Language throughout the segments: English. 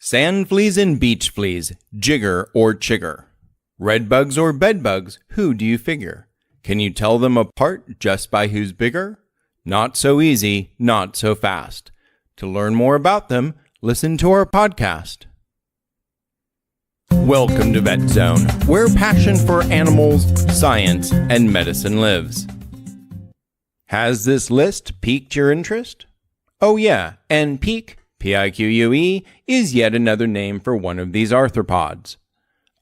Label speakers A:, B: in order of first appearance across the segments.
A: Sand fleas and beach fleas, jigger or chigger. Red bugs or bed bugs, who do you figure? Can you tell them apart just by who's bigger? Not so easy, not so fast. To learn more about them, listen to our podcast. Welcome to Vet Zone, where passion for animals, science, and medicine lives. Has this list piqued your interest? Oh yeah, and pique, P-I-Q-U-E, is yet another name for one of these arthropods.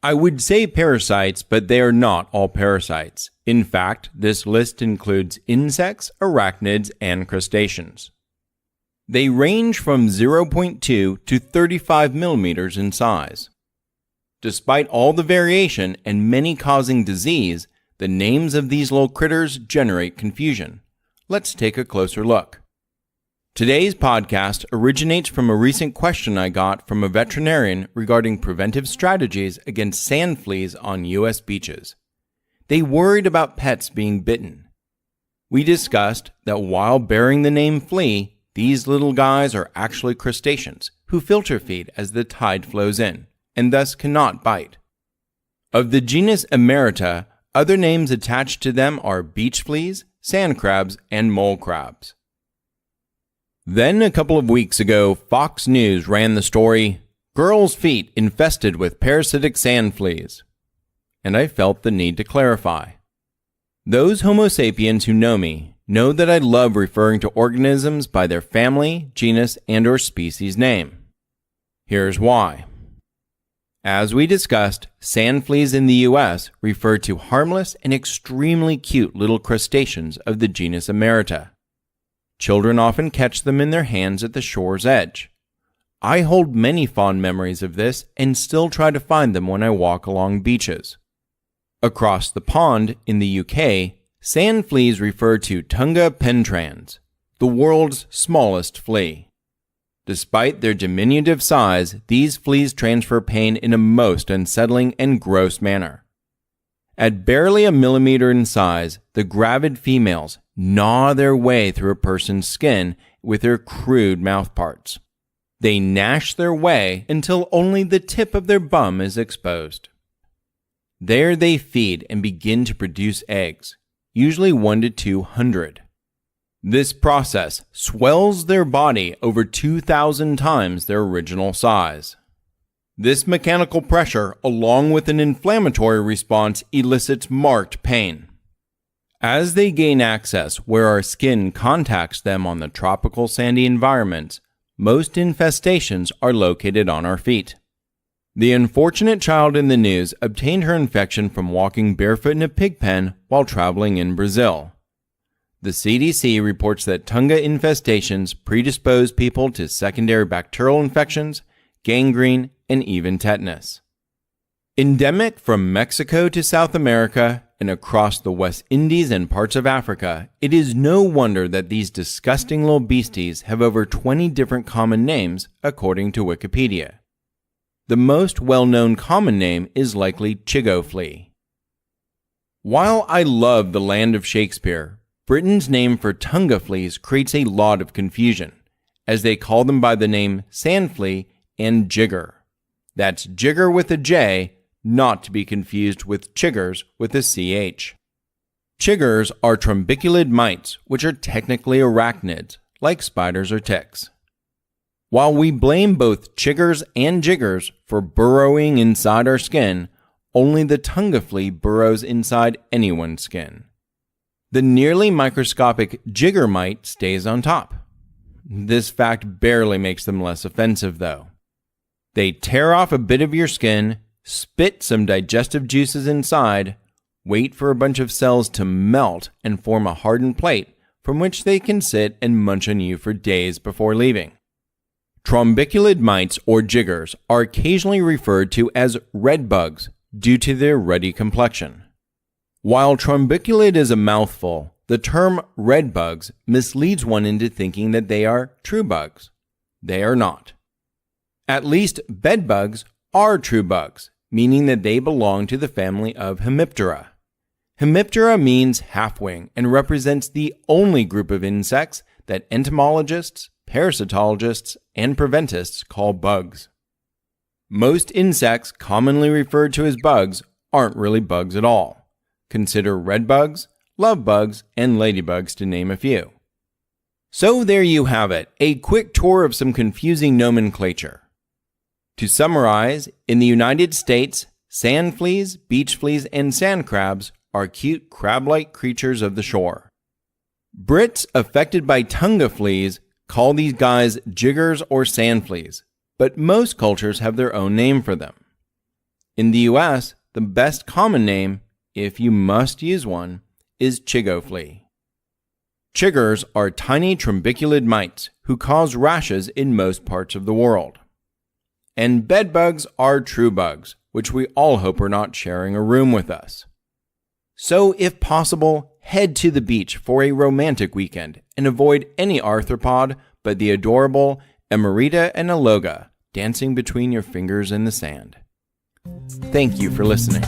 A: I would say parasites, but they are not all parasites. In fact, this list includes insects, arachnids, and crustaceans. They range from 0.2 to 35 millimeters in size. Despite all the variation and many causing disease, the names of these little critters generate confusion. Let's take a closer look. Today's podcast originates from a recent question I got from a veterinarian regarding preventive strategies against sand fleas on U.S. beaches. They worried about pets being bitten. We discussed that while bearing the name flea, these little guys are actually crustaceans who filter feed as the tide flows in, and thus cannot bite. Of the genus Emerita, other names attached to them are beach fleas, sand crabs, and mole crabs. Then, a couple of weeks ago, Fox News ran the story, "Girl's Feet Infested with Parasitic Sand Fleas." And I felt the need to clarify. Those Homo sapiens who know me know that I love referring to organisms by their family, genus, and/or species name. Here's why. As we discussed, sand fleas in the U.S. refer to harmless and extremely cute little crustaceans of the genus Emerita. Children often catch them in their hands at the shore's edge. I hold many fond memories of this and still try to find them when I walk along beaches. Across the pond, in the UK, sand fleas refer to Tunga penetrans, the world's smallest flea. Despite their diminutive size, these fleas transfer pain in a most unsettling and gross manner. At barely a millimeter in size, the gravid females gnaw their way through a person's skin with their crude mouthparts. They gnash their way until only the tip of their bum is exposed. There they feed and begin to produce eggs, usually 1 to 200. This process swells their body over 2,000 times their original size. This mechanical pressure, along with an inflammatory response, elicits marked pain. As they gain access where our skin contacts them on the tropical sandy environments, most infestations are located on our feet. The unfortunate child in the news obtained her infection from walking barefoot in a pig pen while traveling in Brazil. The CDC reports that Tunga infestations predispose people to secondary bacterial infections, gangrene, and even tetanus. Endemic from Mexico to South America and across the West Indies and parts of Africa, it is no wonder that these disgusting little beasties have over 20 different common names, according to Wikipedia. The most well-known common name is likely Chigger flea. While I love the land of Shakespeare, Britain's name for Tunga fleas creates a lot of confusion, as they call them by the name sand flea and jigger. That's jigger with a J, not to be confused with chiggers with a CH. Chiggers are trombiculid mites, which are technically arachnids, like spiders or ticks. While we blame both chiggers and jiggers for burrowing inside our skin, only the Tunga flea burrows inside anyone's skin. The nearly microscopic jigger mite stays on top. This fact barely makes them less offensive, though. They tear off a bit of your skin, spit some digestive juices inside, wait for a bunch of cells to melt and form a hardened plate from which they can sit and munch on you for days before leaving. Trombiculid mites or jiggers are occasionally referred to as red bugs due to their ruddy complexion. While trombiculid is a mouthful, the term red bugs misleads one into thinking that they are true bugs. They are not. At least bed bugs are true bugs, meaning that they belong to the family of Hemiptera. Hemiptera means halfwing and represents the only group of insects that entomologists, parasitologists, and preventists call bugs. Most insects commonly referred to as bugs aren't really bugs at all. Consider redbugs, lovebugs, and ladybugs to name a few. So there you have it, a quick tour of some confusing nomenclature. To summarize, in the United States, sand fleas, beach fleas, and sand crabs are cute crab-like creatures of the shore. Brits affected by Tunga fleas call these guys jiggers or sand fleas, but most cultures have their own name for them. In the US, the best common name, if you must use one, is Chigger flea. Chiggers are tiny trumbiculid mites who cause rashes in most parts of the world. And bedbugs are true bugs, which we all hope are not sharing a room with us. So, if possible, head to the beach for a romantic weekend and avoid any arthropod but the adorable Emerita and Aloga dancing between your fingers in the sand. Thank you for listening.